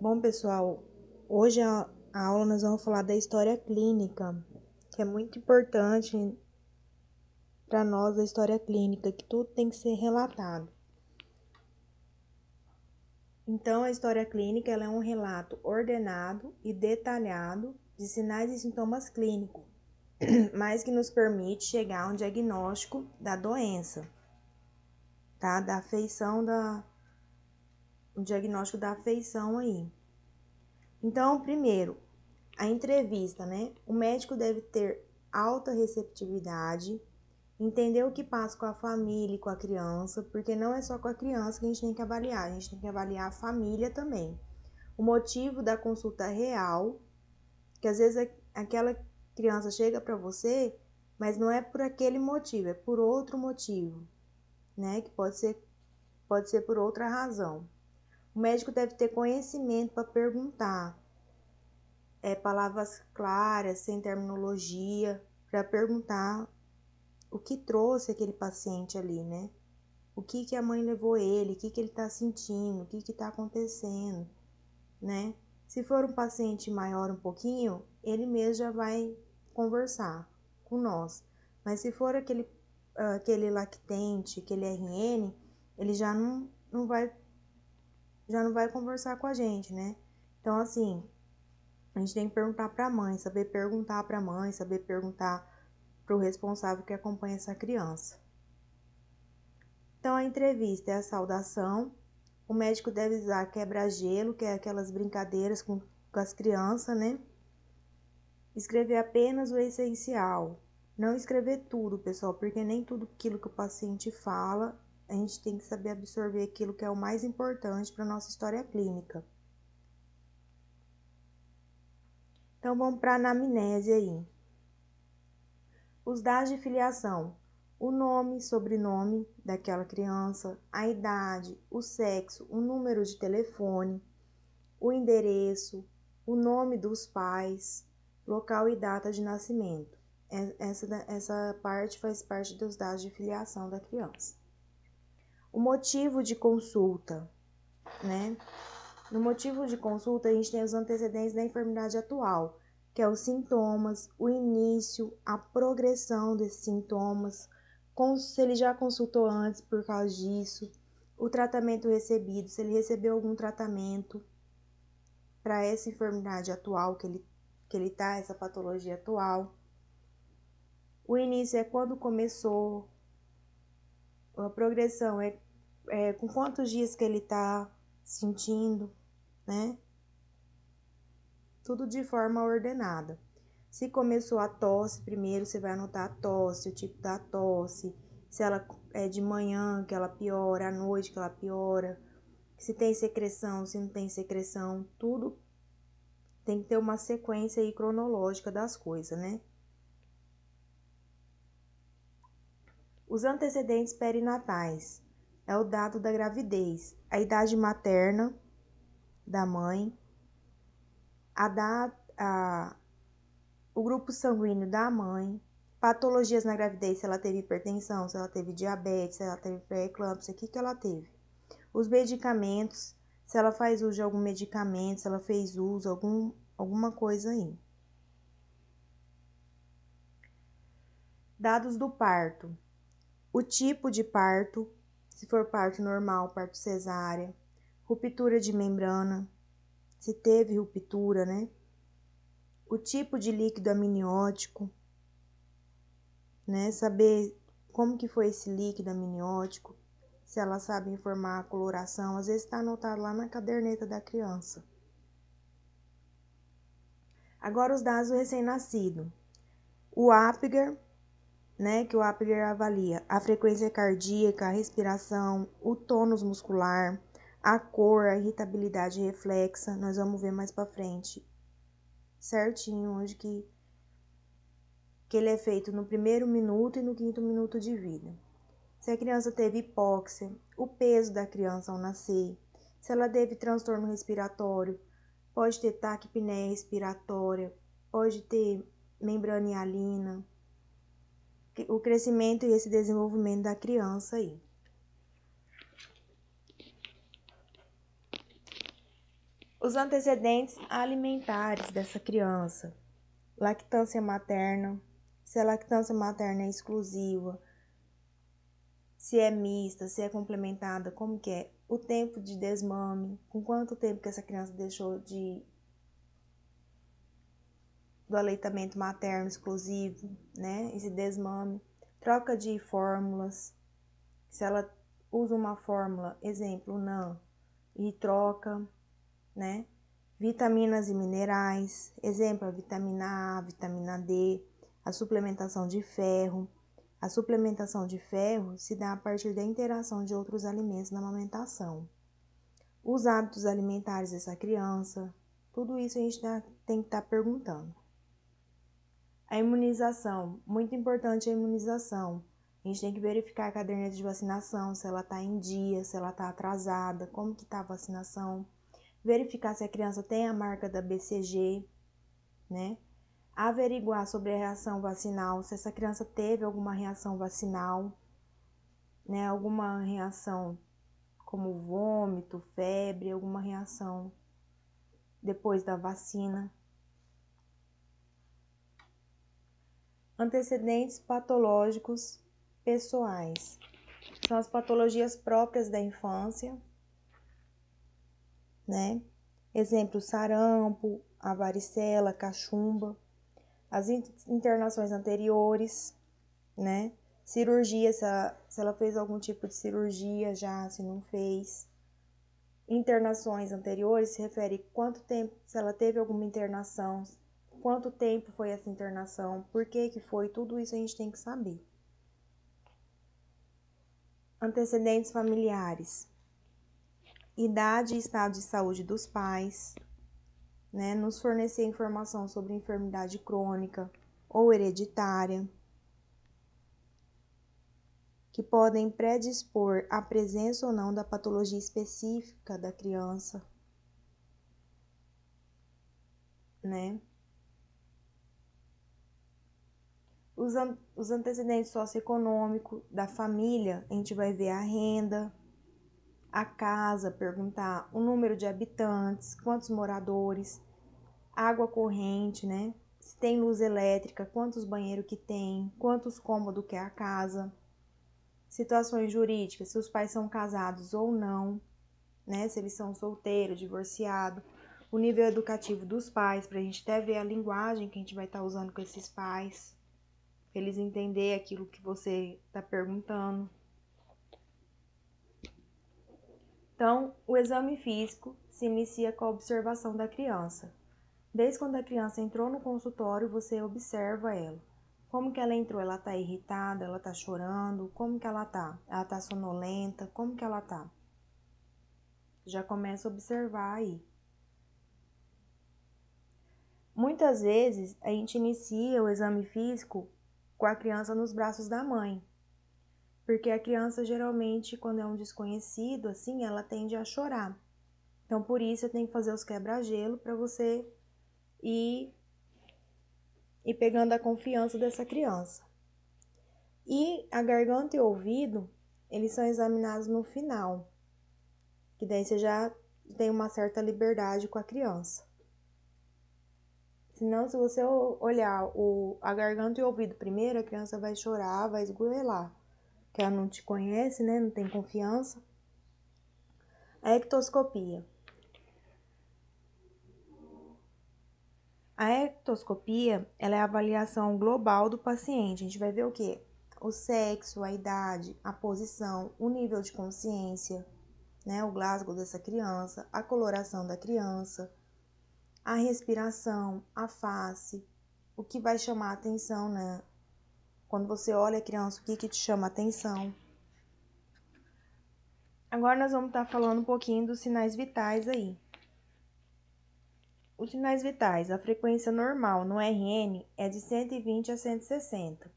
Bom, pessoal, hoje a aula nós vamos falar da história clínica, que é muito importante para nós a história clínica, que tudo tem que ser relatado. Então, a história clínica ela é um relato ordenado e detalhado de sinais e sintomas clínicos, mas que nos permite chegar a um diagnóstico da doença, tá? Da afeição um diagnóstico da afeição aí. Então, primeiro, a entrevista, né? O médico deve ter alta receptividade, entender o que passa com a família e com a criança, porque não é só com a criança que a gente tem que avaliar, a gente tem que avaliar a família também. O motivo da consulta real, que às vezes aquela criança chega para você, mas não é por aquele motivo, é por outro motivo, né? Que pode ser por outra razão. O médico deve ter conhecimento para perguntar, palavras claras, sem terminologia, para perguntar o que trouxe aquele paciente ali, né? O que a mãe levou ele, o que ele tá sentindo, o que tá acontecendo, né? Se for um paciente maior um pouquinho, ele mesmo já vai conversar com nós. Mas se for aquele lactente, aquele RN, ele já não vai conversar com a gente, né? Então, assim, a gente tem que perguntar para a mãe, saber perguntar para a mãe, saber perguntar para o responsável que acompanha essa criança. Então, a entrevista é a saudação. O médico deve usar quebra-gelo, que é aquelas brincadeiras com as crianças, né? Escrever apenas o essencial. Não escrever tudo, pessoal, porque nem tudo aquilo que o paciente fala, a gente tem que saber absorver aquilo que é o mais importante para a nossa história clínica. Então, vamos para a anamnese aí. Os dados de filiação: o nome, sobrenome daquela criança, a idade, o sexo, o número de telefone, o endereço, o nome dos pais, local e data de nascimento. Essa parte faz parte dos dados de filiação da criança. O motivo de consulta, né? No motivo de consulta, a gente tem os antecedentes da enfermidade atual, que é os sintomas, o início, a progressão desses sintomas, se ele já consultou antes por causa disso, o tratamento recebido, se ele recebeu algum tratamento para essa enfermidade atual que ele tá, essa patologia atual. O início é quando começou, a progressão é com quantos dias que ele tá sentindo, né? Tudo de forma ordenada. Se começou a tosse primeiro, você vai anotar a tosse, o tipo da tosse, se ela é de manhã que ela piora, à noite que ela piora, se tem secreção, se não tem secreção, tudo tem que ter uma sequência aí cronológica das coisas, né? Os antecedentes perinatais é o dado da gravidez, a idade materna da mãe, o grupo sanguíneo da mãe, patologias na gravidez, se ela teve hipertensão, se ela teve diabetes, se ela teve pré-eclâmpsia, o que ela teve. Os medicamentos, se ela faz uso de algum medicamento, se ela fez uso de alguma coisa aí. Dados do parto. O tipo de parto, se for parto normal, parto cesárea, ruptura de membrana, se teve ruptura, né? O tipo de líquido amniótico, né? Saber como que foi esse líquido amniótico, se ela sabe informar a coloração, às vezes está anotado lá na caderneta da criança. Agora os dados do recém-nascido. O Apgar, né, que o Apgar avalia a frequência cardíaca, a respiração, o tônus muscular, a cor, a irritabilidade reflexa, nós vamos ver mais para frente certinho onde que ele é feito no primeiro minuto e no quinto minuto de vida. Se a criança teve hipóxia, o peso da criança ao nascer, se ela teve transtorno respiratório, pode ter taquipneia respiratória, pode ter membrana hialina, o crescimento e esse desenvolvimento da criança aí. Os antecedentes alimentares dessa criança. Lactância materna, se a lactância materna é exclusiva, se é mista, se é complementada, como que é? O tempo de desmame, com quanto tempo que essa criança deixou do aleitamento materno exclusivo, né? Esse desmame. Troca de fórmulas, se ela usa uma fórmula, exemplo, NAN, e troca, né? Vitaminas e minerais, exemplo, a vitamina A, vitamina D, a suplementação de ferro. A suplementação de ferro se dá a partir da interação de outros alimentos na amamentação. Os hábitos alimentares dessa criança, tudo isso a gente tem que estar perguntando. A imunização, muito importante a imunização. A gente tem que verificar a caderneta de vacinação, se ela está em dia, se ela está atrasada, como que está a vacinação. Verificar se a criança tem a marca da BCG, né? Averiguar sobre a reação vacinal, se essa criança teve alguma reação vacinal, né? Alguma reação como vômito, febre, alguma reação depois da vacina. Antecedentes patológicos pessoais. São as patologias próprias da infância, né? Exemplo, sarampo, a varicela, cachumba. As internações anteriores, né? Cirurgia, se ela fez algum tipo de cirurgia já, se não fez. Internações anteriores se refere quanto tempo, se ela teve alguma internação, quanto tempo foi essa internação, por que foi, tudo isso a gente tem que saber. Antecedentes familiares. Idade e estado de saúde dos pais, né? Nos fornecer informação sobre enfermidade crônica ou hereditária, que podem predispor à presença ou não da patologia específica da criança, né? Os antecedentes socioeconômicos da família, a gente vai ver a renda, a casa, perguntar o número de habitantes, quantos moradores, água corrente, né? Se tem luz elétrica, quantos banheiros que tem, quantos cômodos que é a casa. Situações jurídicas, se os pais são casados ou não, né? Se eles são solteiros, divorciados. O nível educativo dos pais, para a gente até ver a linguagem que a gente vai estar usando com esses pais, para eles entenderem aquilo que você está perguntando. Então, o exame físico se inicia com a observação da criança. Desde quando a criança entrou no consultório, você observa ela. Como que ela entrou? Ela tá irritada? Ela tá chorando? Como que ela tá? Ela tá sonolenta? Como que ela tá? Já começa a observar aí. Muitas vezes a gente inicia o exame físico com a criança nos braços da mãe. Porque a criança geralmente, quando é um desconhecido, assim, ela tende a chorar. Então, por isso, eu tenho que fazer os quebra-gelo para você ir pegando a confiança dessa criança. E a garganta e o ouvido, eles são examinados no final, que daí você já tem uma certa liberdade com a criança. Senão, se você olhar a garganta e o ouvido primeiro, a criança vai chorar, vai esgoelar, porque ela não te conhece, né? Não tem confiança. A ectoscopia. A ectoscopia, ela é a avaliação global do paciente. A gente vai ver o quê? O sexo, a idade, a posição, o nível de consciência, né? O Glasgow dessa criança, a coloração da criança, a respiração, a face, o que vai chamar a atenção, né? Quando você olha a criança, o que te chama a atenção? Agora nós vamos estar falando um pouquinho dos sinais vitais aí. Os sinais vitais, a frequência normal no RN é de 120 a 160.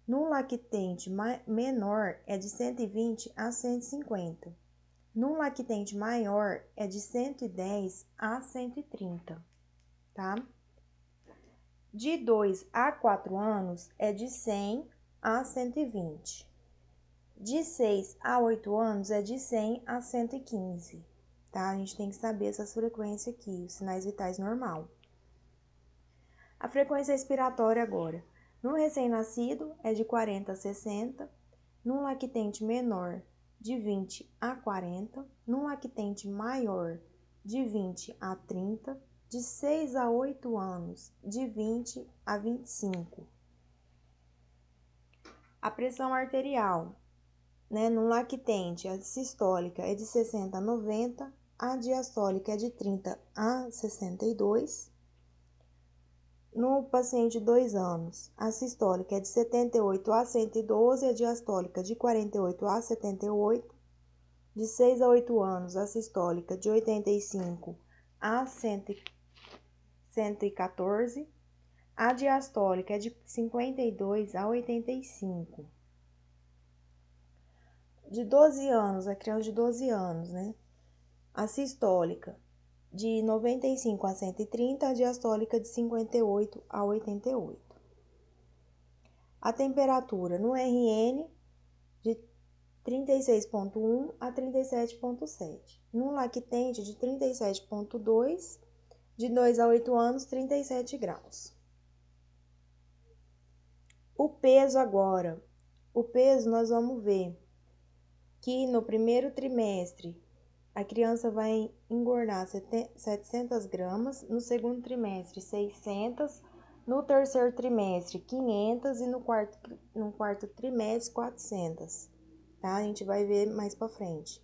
No lactente menor é de 120 a 150. No lactente maior é de 110 a 130, tá? De 2 a 4 anos é de 100 a 120. De 6 a 8 anos é de 100 a 115. tá? A gente tem que saber essas frequências aqui, os sinais vitais normal. A frequência expiratória agora. No recém-nascido é de 40 a 60, no lactente menor de 20 a 40, no lactente maior de 20 a 30, de 6 a 8 anos de 20 a 25. A pressão arterial, né, no lactente, a sistólica é de 60 a 90, a diastólica é de 30 a 62. No paciente de 2 anos, a sistólica é de 78 a 112, a diastólica de 48 a 78. De 6 a 8 anos, a sistólica de 85 a 114. A diastólica é de 52 a 85. De 12 anos, a criança de 12 anos, né? A sistólica de 95 a 130, a diastólica de 58 a 88. A temperatura no RN de 36,1 a 37,7. No lactente de 37,2, de 2 a 8 anos, 37 graus. O peso agora. O peso nós vamos ver que no primeiro trimestre a criança vai engordar 700 gramas, no segundo trimestre 600, no terceiro trimestre 500 e no quarto trimestre 400, tá? A gente vai ver mais pra frente.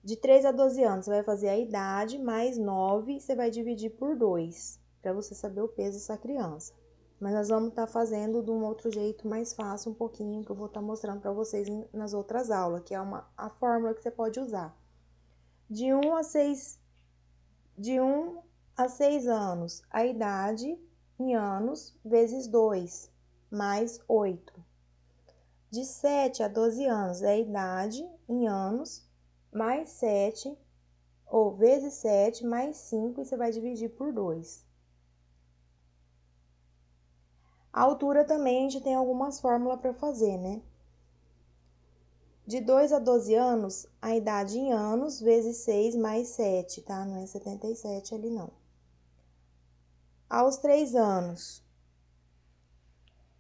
De 3 a 12 anos, você vai fazer a idade, mais 9, você vai dividir por 2, para você saber o peso dessa criança. Mas nós vamos estar fazendo de um outro jeito mais fácil um pouquinho, que eu vou estar mostrando para vocês nas outras aulas, que é a fórmula que você pode usar. De 1 a 6 anos, a idade em anos vezes 2, mais 8. De 7 a 12 anos, é a idade em anos, mais 7, ou vezes 7, mais 5, e você vai dividir por 2. A altura também a gente tem algumas fórmulas para fazer, né? De 2 a 12 anos, a idade em anos, vezes 6 mais 7, tá? Não é 77 ali, não. Aos 3 anos,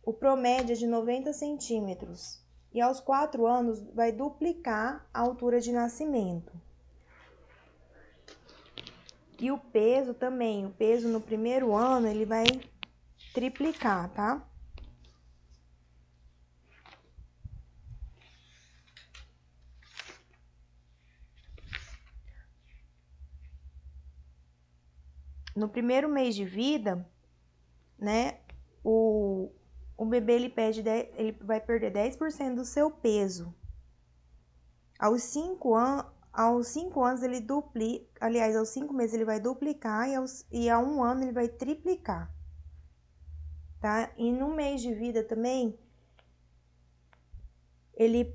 o promédio é de 90 centímetros. E aos 4 anos, vai duplicar a altura de nascimento. E o peso também. O peso no primeiro ano, ele vai triplicar, tá? No primeiro mês de vida, né, o bebê ele vai perder 10% do seu peso. Aos 5 anos ele duplica, aliás, aos 5 meses ele vai duplicar e a 1 ano ele vai triplicar, tá? E no mês de vida também, ele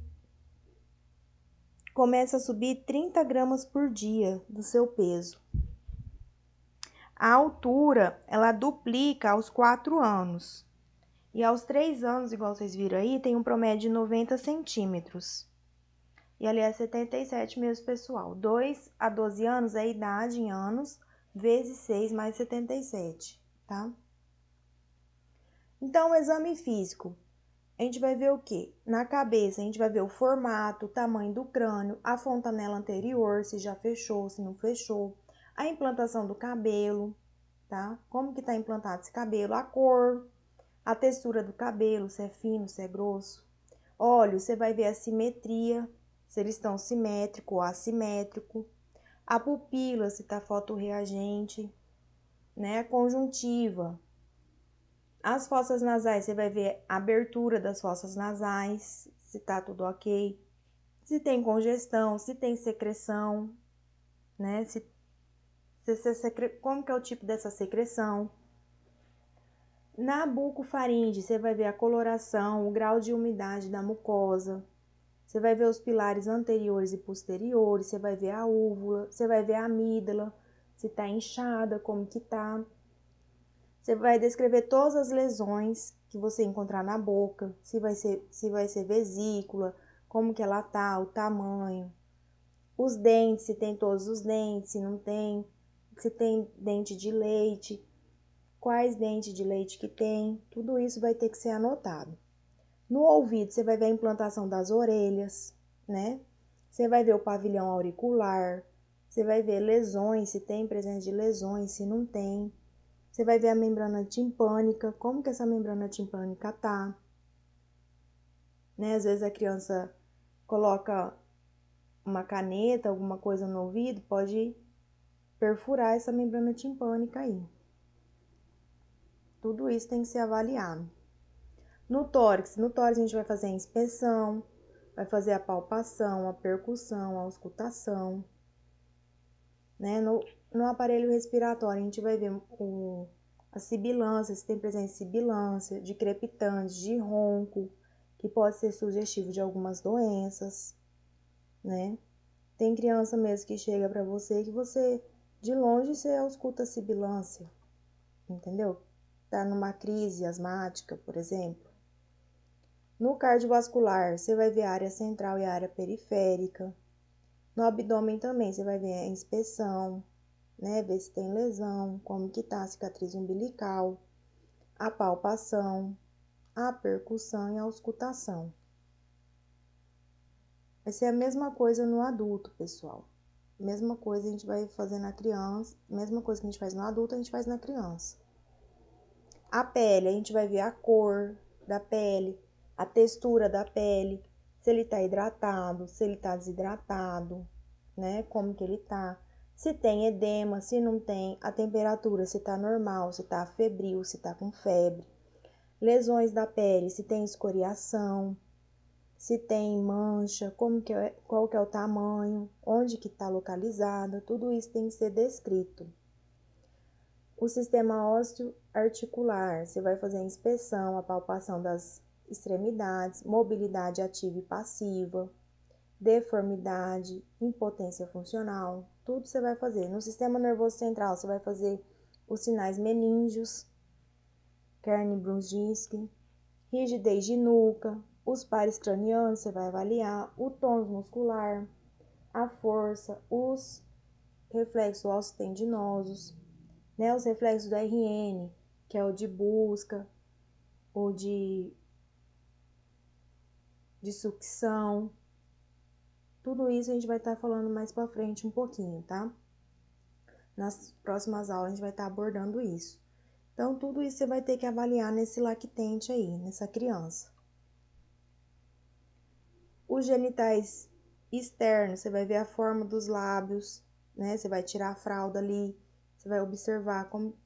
começa a subir 30 gramas por dia do seu peso. A altura, ela duplica aos 4 anos. E aos 3 anos, igual vocês viram aí, tem um promédio de 90 centímetros. E ali é 77 mesmo, pessoal. 2 a 12 anos é a idade em anos, vezes 6 mais 77, tá? Então, o exame físico, a gente vai ver o quê? Na cabeça, a gente vai ver o formato, o tamanho do crânio, a fontanela anterior, se já fechou, se não fechou, a implantação do cabelo, tá? Como que tá implantado esse cabelo, a cor, a textura do cabelo, se é fino, se é grosso. Olhos, você vai ver a simetria, se eles estão simétrico ou assimétrico. A pupila, se tá fotorreagente, né? A conjuntiva. As fossas nasais, você vai ver a abertura das fossas nasais, se tá tudo ok. Se tem congestão, se tem secreção, né? Como que é o tipo dessa secreção. Na bucofaringe, você vai ver a coloração, o grau de umidade da mucosa. Você vai ver os pilares anteriores e posteriores, você vai ver a úvula, você vai ver a amígdala, se tá inchada, como que tá. Você vai descrever todas as lesões que você encontrar na boca, se vai ser vesícula, como que ela tá, o tamanho. Os dentes, se tem todos os dentes, se não tem, se tem dente de leite, quais dentes de leite que tem, tudo isso vai ter que ser anotado. No ouvido, você vai ver a implantação das orelhas, né? Você vai ver o pavilhão auricular, você vai ver lesões, se tem presença de lesões, se não tem. Você vai ver a membrana timpânica, como que essa membrana timpânica tá, né? Às vezes a criança coloca uma caneta, alguma coisa no ouvido, pode perfurar essa membrana timpânica aí. Tudo isso tem que ser avaliado. No tórax a gente vai fazer a inspeção, vai fazer a palpação, a percussão, a auscultação, né? No aparelho respiratório, a gente vai ver a sibilância, se tem presença de sibilância, de crepitantes, de ronco, que pode ser sugestivo de algumas doenças, né? Tem criança mesmo que chega para você que você, de longe, você ausculta a sibilância, entendeu? Tá numa crise asmática, por exemplo. No cardiovascular, você vai ver a área central e a área periférica. No abdômen também, você vai ver a inspeção, né? Ver se tem lesão, como que tá a cicatriz umbilical, a palpação, a percussão e a auscultação. Vai ser a mesma coisa no adulto, pessoal. Mesma coisa a gente vai fazer na criança, mesma coisa que a gente faz no adulto, a gente faz na criança. A pele, a gente vai ver a cor da pele, a textura da pele, se ele tá hidratado, se ele tá desidratado, né? Como que ele tá. Se tem edema, se não tem, a temperatura, se tá normal, se tá febril, se tá com febre. Lesões da pele, se tem escoriação, se tem mancha, qual que é o tamanho, onde que tá localizada, tudo isso tem que ser descrito. O sistema ósseo articular, você vai fazer a inspeção, a palpação das extremidades, mobilidade ativa e passiva, deformidade, impotência funcional, tudo você vai fazer. No sistema nervoso central, você vai fazer os sinais meníngeos, Kern-Brunskill, rigidez de nuca, os pares cranianos, você vai avaliar, o tônus muscular, a força, os reflexos ossitendinosos, né? Os reflexos do RN, que é o de busca, o de sucção. Tudo isso a gente vai estar falando mais pra frente um pouquinho, tá? Nas próximas aulas a gente vai estar abordando isso. Então, tudo isso você vai ter que avaliar nesse lactente aí, nessa criança. Os genitais externos, você vai ver a forma dos lábios, né? Você vai tirar a fralda ali, você vai observar como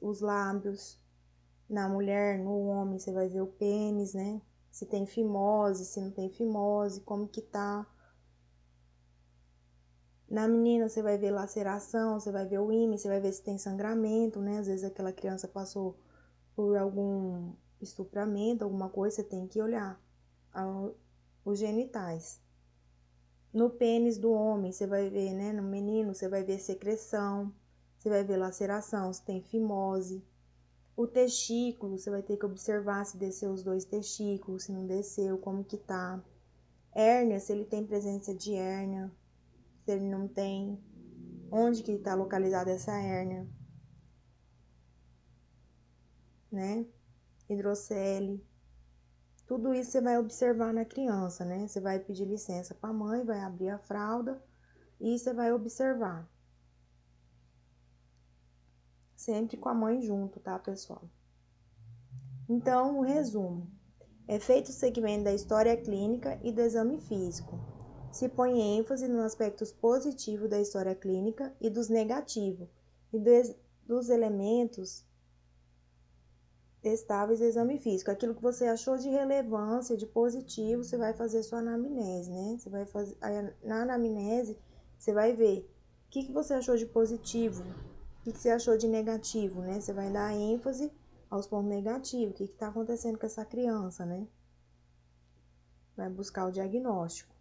os lábios. Na mulher, no homem, você vai ver o pênis, né? Se tem fimose, se não tem fimose, como que tá. Na menina, você vai ver laceração, você vai ver o ímã, você vai ver se tem sangramento, né? Às vezes aquela criança passou por algum estupramento, alguma coisa, você tem que olhar os genitais. No pênis do homem, você vai ver, né? No menino, você vai ver secreção, você vai ver laceração, se tem fimose. O testículo, você vai ter que observar se desceu os dois testículos, se não desceu, como que tá. Hérnia, se ele tem presença de hérnia, se ele não tem, onde que tá localizada essa hérnia, né? Hidrocele. Tudo isso você vai observar na criança, né? Você vai pedir licença para a mãe, vai abrir a fralda e você vai observar. Sempre com a mãe junto, tá, pessoal? Então, o resumo. É feito o segmento da história clínica e do exame físico. Se põe ênfase nos aspectos positivos da história clínica e dos negativos, e dos elementos testáveis do exame físico. Aquilo que você achou de relevância, de positivo, você vai fazer sua anamnese, né? Você vai fazer, na anamnese, você vai ver o que você achou de positivo, o que você achou de negativo, né? Você vai dar ênfase aos pontos negativos, o que está acontecendo com essa criança, né? Vai buscar o diagnóstico.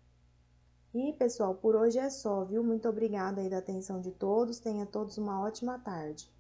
E, pessoal, por hoje é só, viu? Muito obrigada aí da atenção de todos. Tenha todos uma ótima tarde.